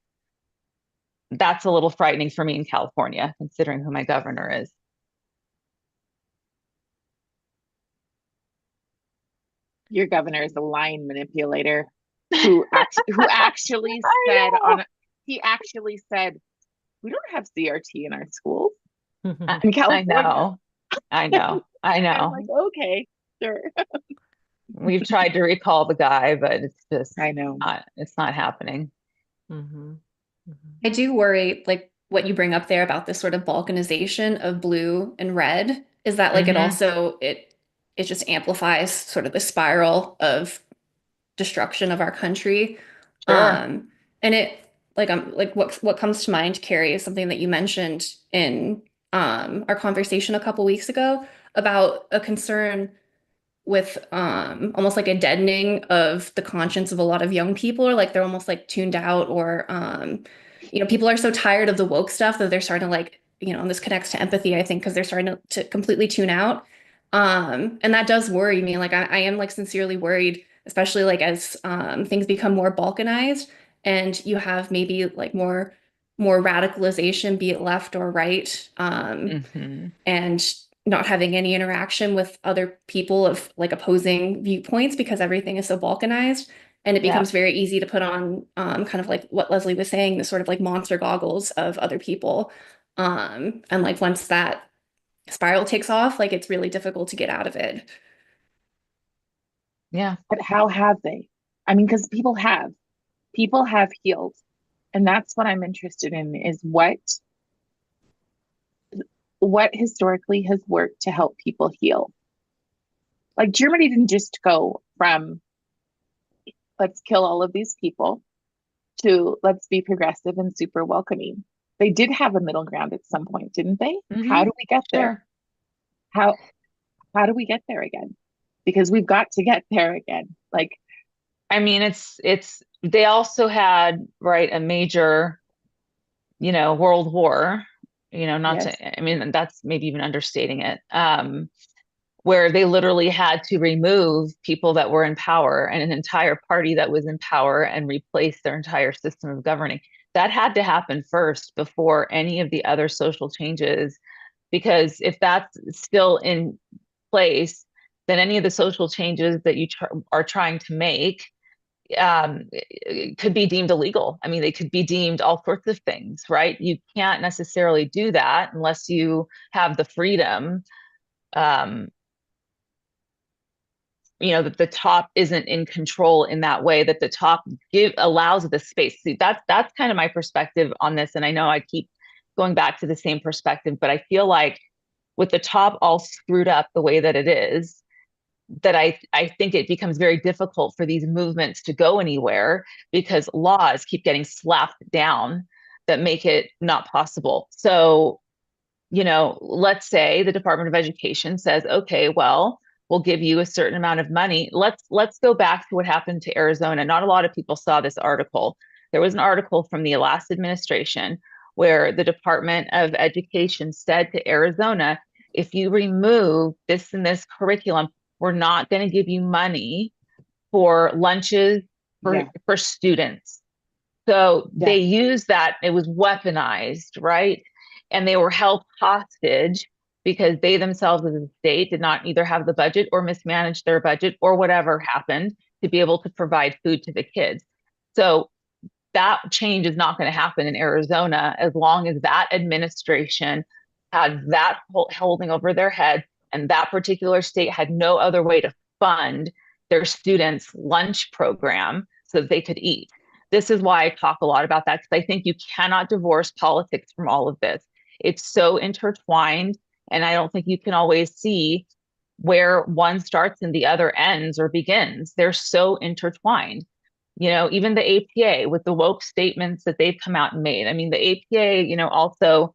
that's a little frightening for me in California, considering who my governor is. Your governor is a line manipulator who actually said he actually said, we don't have CRT in our schools in California. I know. I'm like, okay, sure. We've tried to recall the guy, but it's just, I know, it's not happening. Mm-hmm. Mm-hmm. I do worry, like what you bring up there about this sort of balkanization of blue and red, is that like it just amplifies sort of the spiral of destruction of our country. Sure. And it like what comes to mind, Cari, is something that you mentioned in our conversation a couple weeks ago about a concern with almost like a deadening of the conscience of a lot of young people, or like they're almost like tuned out, or people are so tired of the woke stuff that they're starting to like, and this connects to empathy, I think, because they're starting to completely tune out. And that does worry me. Like I am like sincerely worried, especially like as things become more balkanized and you have maybe like more radicalization, be it left or right, and not having any interaction with other people of like opposing viewpoints because everything is so balkanized. And it becomes very easy to put on kind of like what Leslie was saying, the sort of like monster goggles of other people. And like once that spiral takes off, like it's really difficult to get out of it. Yeah. But how have they? I mean, because people have healed, And that's what I'm interested in, is what historically has worked to help people heal. Like Germany didn't just go from let's kill all of these people to let's be progressive and super welcoming. They did have a middle ground at some point, didn't they? How do we get there? How do we get there again? Because we've got to get there again. Like, I mean, it's they also had, right, a major, world war, not yes, to, I mean, that's maybe even understating it. Where they literally had to remove people that were in power and an entire party that was in power and replace their entire system of governing. That had to happen first before any of the other social changes, because if that's still in place, then any of the social changes that you are trying to make could be deemed illegal. I mean, they could be deemed all sorts of things, right? You can't necessarily do that unless you have the freedom, that the top isn't in control in that way, that the top allows the space. See, that's kind of my perspective on this. And I know I keep going back to the same perspective, but I feel like with the top all screwed up the way that it is, that I think it becomes very difficult for these movements to go anywhere, because laws keep getting slapped down that make it not possible. So, let's say the Department of Education says, okay, well, we'll give you a certain amount of money. Let's go back to what happened to Arizona. Not a lot of people saw this article. There was an article from the last administration where the Department of Education said to Arizona, if you remove this and this curriculum, we're not going to give you money for lunches for students. So they used that, it was weaponized, right? And they were held hostage because they themselves as a state did not either have the budget or mismanaged their budget or whatever happened to be able to provide food to the kids. So that change is not going to happen in Arizona as long as that administration had that holding over their head, and that particular state had no other way to fund their students' lunch program so that they could eat. This is why I talk a lot about that, because I think you cannot divorce politics from all of this. It's so intertwined, and I don't think you can always see where one starts and the other ends or begins. They're so intertwined. Even the APA with the woke statements that they've come out and made. I mean, the APA, also,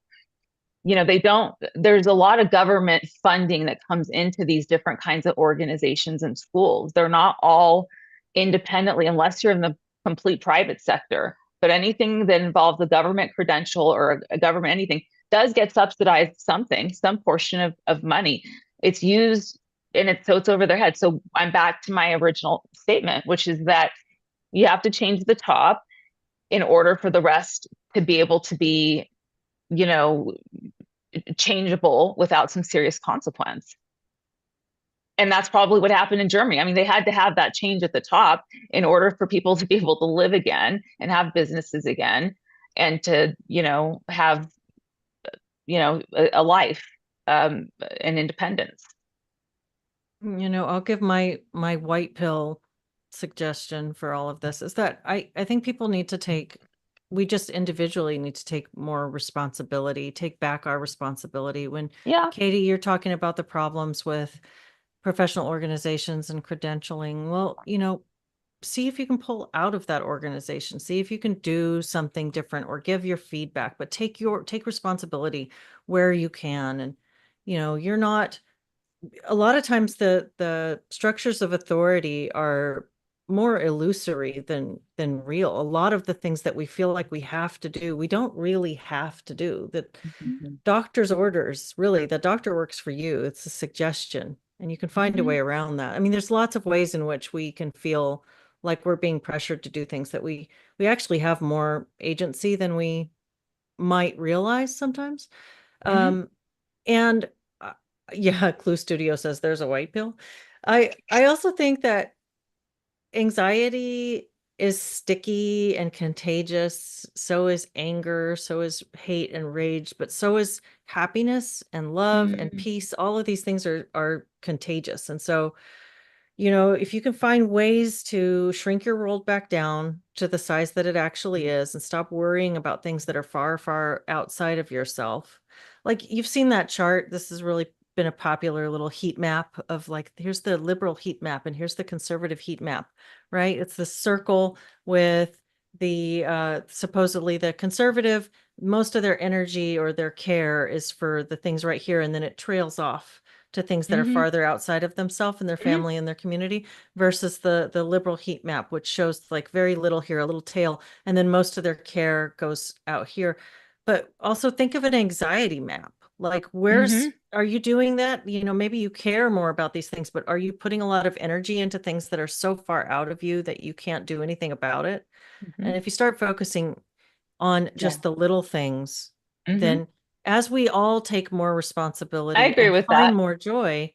there's a lot of government funding that comes into these different kinds of organizations and schools. They're not all independently, unless you're in the complete private sector. But anything that involves a government credential or a government anything does get subsidized some portion of money. It's used, and it's over their head. So I'm back to my original statement, which is that you have to change the top in order for the rest to be able to be, changeable without some serious consequence. And that's probably what happened in Germany. I mean, they had to have that change at the top in order for people to be able to live again and have businesses again and to, have, a life, and independence. I'll give my white pill suggestion for all of this is that I think people need to we just individually need to take more responsibility, take back our responsibility. When Katie, you're talking about the problems with professional organizations and credentialing, well, see if you can pull out of that organization, see if you can do something different or give your feedback, but take responsibility where you can. And you're not, a lot of times the structures of authority are more illusory than real. A lot of the things that we feel like we have to do, we don't really have to do. That doctor's orders, really, the doctor works for you. It's a suggestion, and you can find a way around that. I mean, there's lots of ways in which we can feel like we're being pressured to do things that we actually have more agency than we might realize sometimes. And yeah, Clue Studio says there's a white pill. I also think that anxiety is sticky and contagious. So is anger, so is hate and rage, but so is happiness and love and peace. All of these things are contagious. And so, if you can find ways to shrink your world back down to the size that it actually is and stop worrying about things that are far, far outside of yourself. Like you've seen that chart. This has really been a popular little heat map of like, here's the liberal heat map and here's the conservative heat map, right? It's the circle with the supposedly the conservative, most of their energy or their care is for the things right here, and then it trails off to things that are Mhm. farther outside of themselves and their family and their community, versus the liberal heat map, which shows like very little here, a little tail, and then most of their care goes out here. But also think of an anxiety map. Like Mhm. are you doing that? Maybe you care more about these things, but are you putting a lot of energy into things that are so far out of you that you can't do anything about it? And Mhm. if you start focusing on Yeah. just the little things, Mhm. then as we all take more I responsibility agree and with find that. more joy,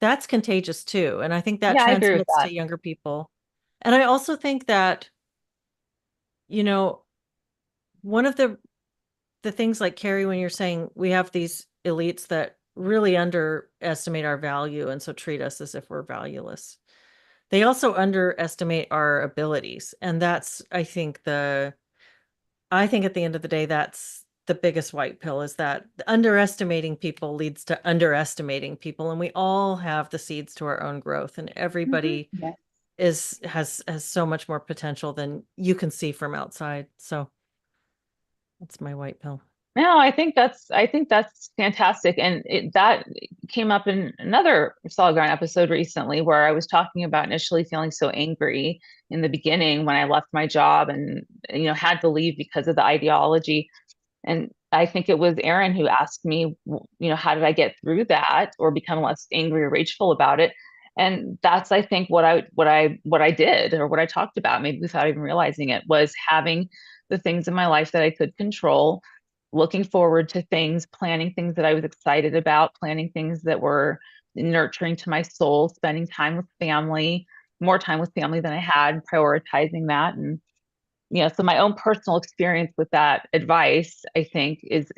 that's contagious too. And I think that Yeah, I agree with transmits that. to younger people. And I also think that, you know, one of the things like Carrie, when you're saying we have these elites that really underestimate our value and so treat us as if we're valueless. They also underestimate our abilities. And that's, I think at the end of the day, that's the biggest white pill, is that underestimating people leads to underestimating people. And we all have the seeds to our own growth, and Mhm. everybody Yes. has so much more potential than you can see from outside. So that's my white pill. No, I think that's fantastic, and that came up in another Solid Ground episode recently, where I was talking about initially feeling so angry in the beginning when I left my job and had to leave because of the ideology. And I think it was Aaron who asked me, how did I get through that or become less angry or rageful about it? And that's, I think, what I did, or what I talked about, maybe without even realizing it, was having the things in my life that I could control, looking forward to things, planning things that I was excited about, planning things that were nurturing to my soul, spending time with family, more time with family than I had, prioritizing that. And so my own personal experience with that advice, I think, is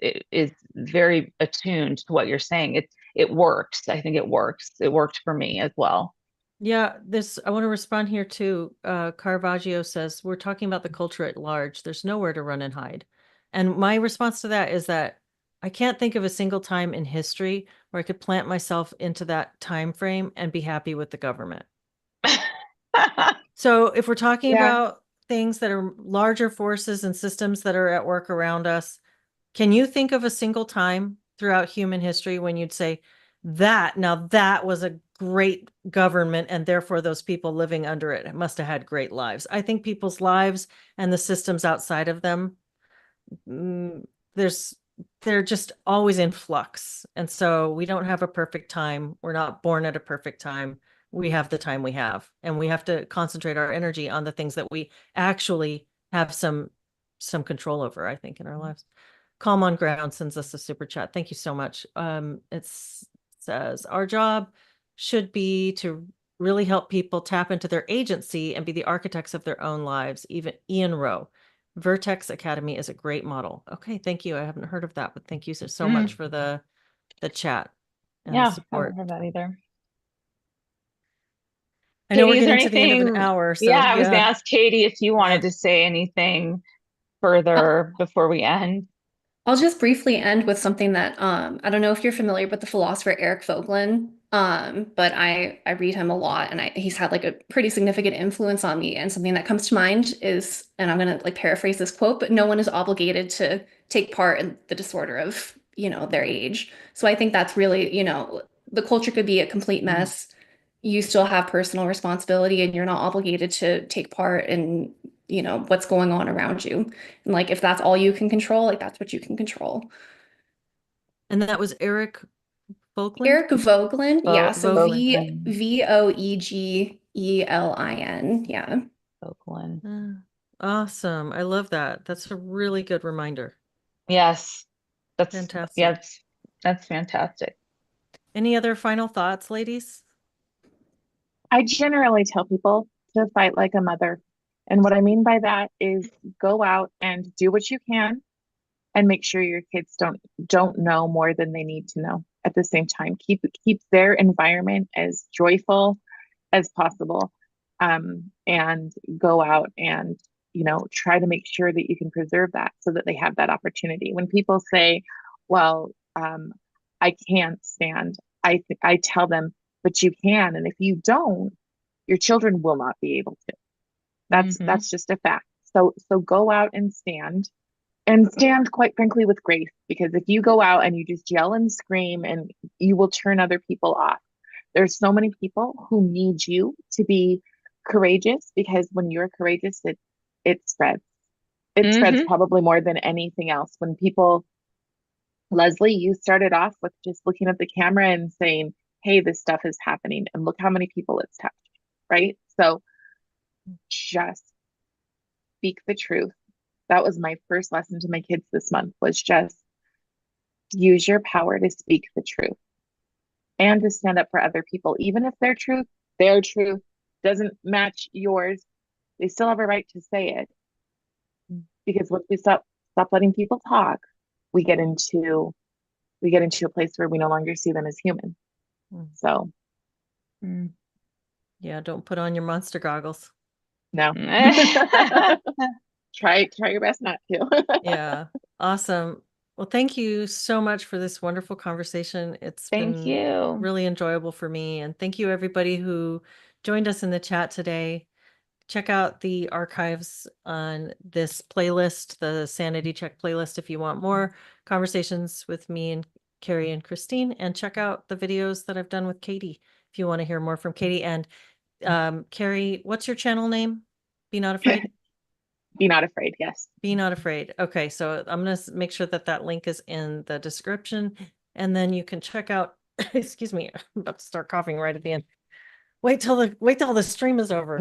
very attuned to what you're saying. It works. I think it works. It worked for me as well. Yeah, I want to respond here too. Caravaggio says, we're talking about the culture at large. There's nowhere to run and hide. And my response to that is that I can't think of a single time in history where I could plant myself into that time frame and be happy with the government. So if we're talking Yeah. about things that are larger forces and systems that are at work around us, can you think of a single time throughout human history when you'd say that was a great government and therefore those people living under it must have had great lives? I think people's lives and the systems outside of them, mm, there's they're just always in flux. And so we don't have a perfect time. We're not born at a perfect time. We have the time we have, and we have to concentrate our energy on the things that we actually have some control over, I think, in our lives. Calm on Ground sends us a super chat. Thank you so much. It says our job should be to really help people tap into their agency and be the architects of their own lives. Even Ian Rowe, Vertex Academy is a great model. Okay, thank you. I haven't heard of that, but thank you so much for the chat and the Yeah, haven't support. heard that either. I know we're Katie, is there getting to the end of an anything? hour, Yeah, so I was gonna yeah. ask Katie if you Yeah. wanted to say anything Uh, further before we end. I'll just briefly end with something that I don't know if you're familiar with the philosopher Eric Voegelin, but I read him a lot, and he's had like a pretty significant influence on me. And something that comes to mind is, and I'm gonna like paraphrase this quote, but no one is obligated to take part in the disorder of their age. So I think that's really the culture could be a complete mess. You still have personal responsibility, and you're not obligated to take part in what's going on around you. And like if that's all you can control, like that's what you can control. And that was Eric Folkland? Eric Voegelin, yeah, so Vogelin. Voegelin, yeah. Voegelin. Awesome. I love that. That's a really good reminder. Yes, that's yeah, Fantastic. that's fantastic. Any other final thoughts, ladies? I generally tell people to fight like a mother. And what I mean by that is go out and do what you can and make sure your kids don't know more than they need to know. At the same time, keep their environment as joyful as possible, and go out and, try to make sure that you can preserve that so that they have that opportunity. When people say, well, I can't stand, I tell them, but you can. And if you don't, your children will not be able to. That's just a fact. So go out and stand quite frankly with grace, because if you go out and you just yell and scream, and you will turn other people off. There's so many people who need you to be courageous, because when you're courageous, it spreads. It spreads probably more than anything else. When people, Leslie, you started off with just looking at the camera and saying, hey, this stuff is happening, and look how many people it's touched, right? So just speak the truth. That was my first lesson to my kids this month, was just use your power to speak the truth and to stand up for other people. Even if their truth doesn't match yours, they still have a right to say it. Because once we stop letting people talk, we get into a place where we no longer see them as human. So yeah, don't put on your monster goggles. no. Try your best not to. Yeah. Awesome. Well, thank you so much for this wonderful conversation. It's Thank been you. really enjoyable for me. And thank you everybody who joined us in the chat today. Check out the archives on this playlist, the Sanity Check playlist, if you want more conversations with me and Cari and Christine, and check out the videos that I've done with Katie if you want to hear more from Katie. And Cari, what's your channel name? Be Not Afraid? Be Not Afraid. Yes. Be Not Afraid. Okay. So I'm going to make sure that link is in the description, and then you can check out, excuse me, I'm about to start coughing right at the end. Wait till the stream is over.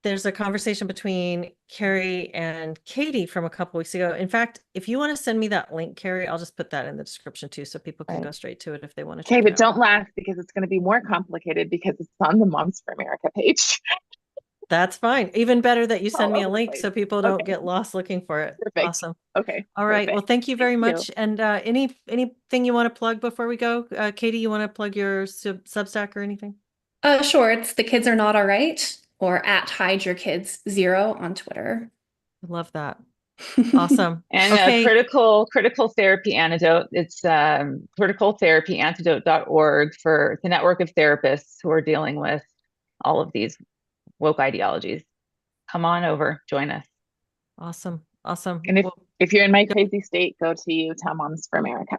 There's a conversation between Cari and Katie from a couple weeks ago. In fact, if you want to send me that link, Cari, I'll just put that in the description too, so people can go straight to it if they want to check Okay, it but out. don't laugh, because it's going to be more complicated, because it's on the Moms for America page. That's fine. Even better that you send All me a over the link place. so people don't Okay. get lost looking for it. Perfect. Awesome. Okay. All right. Perfect. Well, thank you very Thank much. you. And anything you want to plug before we go? Katie, you want to plug your Substack or anything? Sure. It's The Kids Are Not All Right, or at Hide Your Kids 0 on Twitter. I love that. Awesome. And Okay. a critical therapy antidote. It's criticaltherapyantidote.org for the network of therapists who are dealing with all of these woke ideologies. Come on over, join us. Awesome. Awesome. And if you're in my crazy state, go to Utah Moms for America.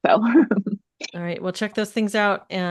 So all right, we'll check those things out. And